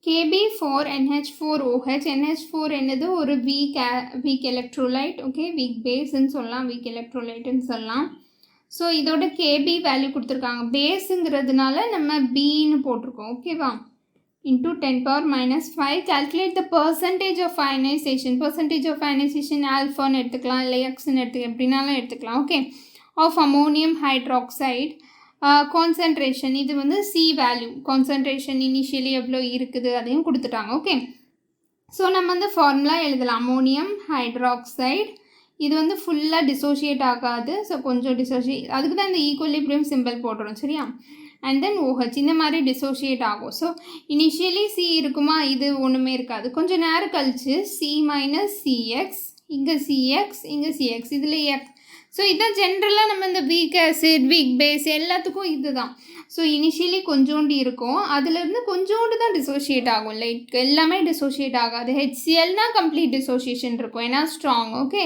Kb4NH4OH. NH4 என்னது ஒரு weak electrolyte. Okay, weak baseன்னு சொல்லலாம், weak electrolyteன்னு சொல்லலாம். ஸோ இதோட Kb வேல்யூ கொடுத்துருக்காங்க. பேஸுங்கிறதுனால நம்ம Bன்னு போட்டிருக்கோம். ஓகேவா, into 10 power minus 5. Calculate the percentage of ionization. Percentage of ionization alphaன்னு எடுத்துக்கலாம், இல்லை எக்ஸ்ன்னு எப்படினாலும் எடுத்துக்கலாம். Okay, of ammonium hydroxide. Concentration, இது வந்து C வேல்யூ. concentration initially எவ்வளோ இருக்குது அதையும் கொடுத்துட்டாங்க. ஓகே, ஸோ நம்ம வந்து ஃபார்முலா எழுதலாம். அமோனியம் ஹைட்ராக்சைடு இது வந்து ஃபுல்லாக டிசோஷியேட் ஆகாது. ஸோ கொஞ்சம் டிசோஷியேட், அதுக்கு தான் இந்த ஈக்குவலிபிரியம் சிம்பிள் போடுறோம். சரியா, அண்ட் தென் OH இந்த மாதிரி டிசோஷியேட் ஆகும். ஸோ இனிஷியலி C இருக்குமா, இது ஒன்றுமே இருக்காது. கொஞ்சம் நேரம் கழிச்சு C மைனஸ் CX, இங்கே CX, இங்கே CX, இதில் X. ஸோ இதுதான் ஜென்ரலாக நம்ம இந்த வீக் ஆசிட், வீக் பேஸ் எல்லாத்துக்கும் இது தான். ஸோ இனிஷியலி கொஞ்சோண்டு இருக்கும், அதுலேருந்து கொஞ்சோண்டு தான் டிசோஷியேட் ஆகும். லைக் எல்லாமே டிசோஷியேட் ஆகாது. HClனா கம்ப்ளீட் டிசோஷியேஷன் இருக்கும், ஏன்னா ஸ்ட்ராங். ஓகே,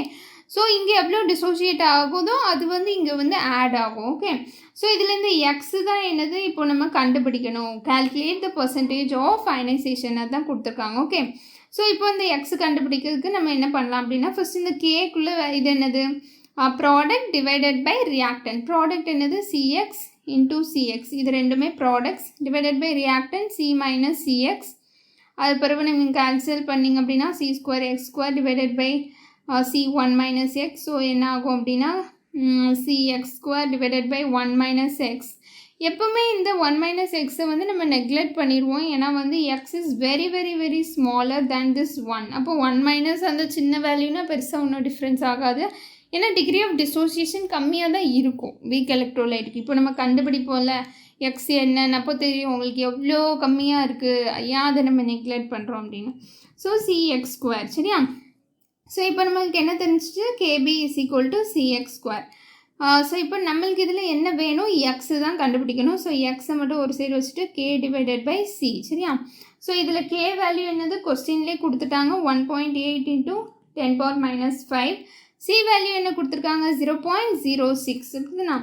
ஸோ இங்கே எவ்வளோ டிசோஷியேட் ஆகுதோ அது வந்து இங்கே வந்து ஆட் ஆகும். ஓகே, ஸோ இதுலேருந்து எக்ஸு தான் என்னது இப்போ நம்ம கண்டுபிடிக்கணும். Calculate the percentage of ionization தான் கொடுத்துருக்காங்க. ஓகே, ஸோ இப்போ இந்த எக்ஸ் கண்டுபிடிக்கிறதுக்கு நம்ம என்ன பண்ணலாம் அப்படின்னா, ஃபஸ்ட் இந்த கேக்குள்ளே இது என்னது, product divided by reactant. Product என்னது, CX இன்டூ CX, இது ரெண்டுமே products, divided by reactant C minus CX. அது பிறகு நீங்கள் கேன்சல் பண்ணிங்க அப்படின்னா C²X² divided by C1 minus X. So என்ன ஆகும் அப்படின்னா CX² divided by 1 minus X. எப்போவுமே இந்த 1 மைனஸ் எக்ஸை வந்து நம்ம நெக்லெக்ட் பண்ணிடுவோம், ஏன்னா வந்து X is very very very smaller than this 1. அப்போ 1 மைனஸ் அந்த சின்ன வேல்யூனா பெருசாக ஒன்றும் டிஃப்ரென்ஸ் ஆகாது, ஏன்னா டிகிரி ஆஃப் டிசோசியேஷன் கம்மியாக தான் இருக்கும் வீக் எலக்ட்ரோலைட்டுக்கு. இப்போ நம்ம கண்டுபிடிப்போம்ல எக்ஸ் என்னன்னு, அப்போ தெரியும் உங்களுக்கு எவ்வளோ கம்மியாக இருக்குது, ஏன் அதை நம்ம நெக்லெக்ட் பண்ணுறோம் அப்படின்னு. So CX². சரியா, ஸோ இப்போ நம்மளுக்கு என்ன தெரிஞ்சிச்சு, KB is equal to CX². So இப்போ நம்மளுக்கு இதில் என்ன வேணும், எக்ஸு தான் கண்டுபிடிக்கணும். ஸோ எக்ஸை மட்டும் ஒரு சைடு வச்சுட்டு K டிவைடட் பை C. சரியா, ஸோ இதில் K வேல்யூ என்னது கொஸ்டின்லேயே கொடுத்துட்டாங்க, 1.8 into 10 power minus 5. C value என்ன கொடுத்துருக்காங்க, 0.06. இருக்குதுண்ணா,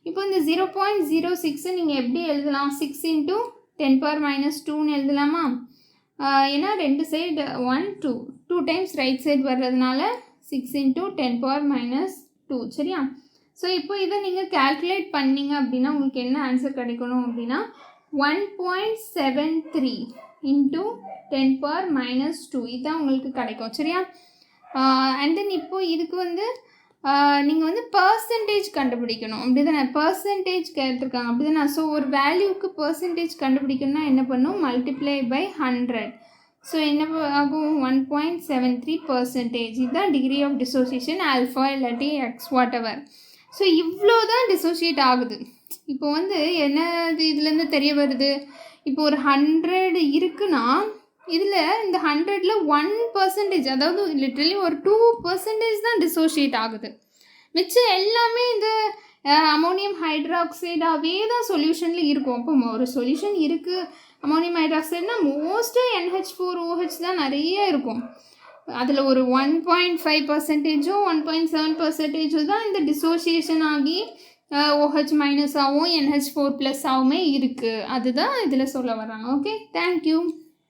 இப்போ இந்த 0.06 நீங்கள் எப்படி எழுதலாம், 6 இன்ட்டு 10 பவர் மைனஸ் 2ன்னு எழுதலாமா. ஏன்னா ரெண்டு சைடு 2 டைம்ஸ் ரைட் சைடு வர்றதுனால 6 இன்ட்டு 10 பவர் மைனஸ் 2. சரியா, ஸோ இப்போ இதை நீங்கள் கால்குலேட் பண்ணிங்க அப்படின்னா உங்களுக்கு என்ன ஆன்சர் கிடைக்கணும் அப்படின்னா 1.73 இன்ட்டு 10 பவர் மைனஸ் 2 இதுதான் உங்களுக்கு கிடைக்கும். சரியா, அண்ட் தென் இப்போ இதுக்கு வந்து நீங்கள் வந்து பர்சன்டேஜ் கண்டுபிடிக்கணும், அப்படி தானே, பர்சன்டேஜ் கேட்டிருக்காங்க, அப்படி தானே. ஸோ ஒரு வேல்யூக்கு பர்சன்டேஜ் கண்டுபிடிக்கணும்னா என்ன பண்ணும், மல்டிப்ளை பை 100. ஸோ என்ன ஆகும், 1.73%. இதுதான் டிகிரி ஆஃப் டிசோசியேஷன் ஆல்ஃபா இல்லாட்டி எக்ஸ் வாட் எவர். ஸோ இவ்வளோ தான் டிசோசியேட் ஆகுது. இப்போ வந்து என்ன இதுலேருந்து தெரிய வருது, இப்போ ஒரு 100 இருக்குன்னா இதில் இந்த 100ல் 1%, அதாவது லிட்ரலி ஒரு 2% தான் டிசோஷியேட் ஆகுது. மிச்சம் எல்லாமே இந்த அமோனியம் ஹைட்ராக்சைடாகவே தான் சொல்யூஷனில் இருக்கும். அப்போ ஒரு சொல்யூஷன் இருக்குது அமோனியம் ஹைட்ராக்சைடுனா மோஸ்ட்டாக NH4OH தான் நிறைய இருக்கும். அதில் ஒரு 1.5%, 1.7% தான் இந்த டிசோசியேஷன் ஆகி OH மைனஸ் ஆகும் NH4 ப்ளஸ் ஆகுமே இருக்குது. அதுதான் இதில் சொல்ல வராங்க. Okay, thank you.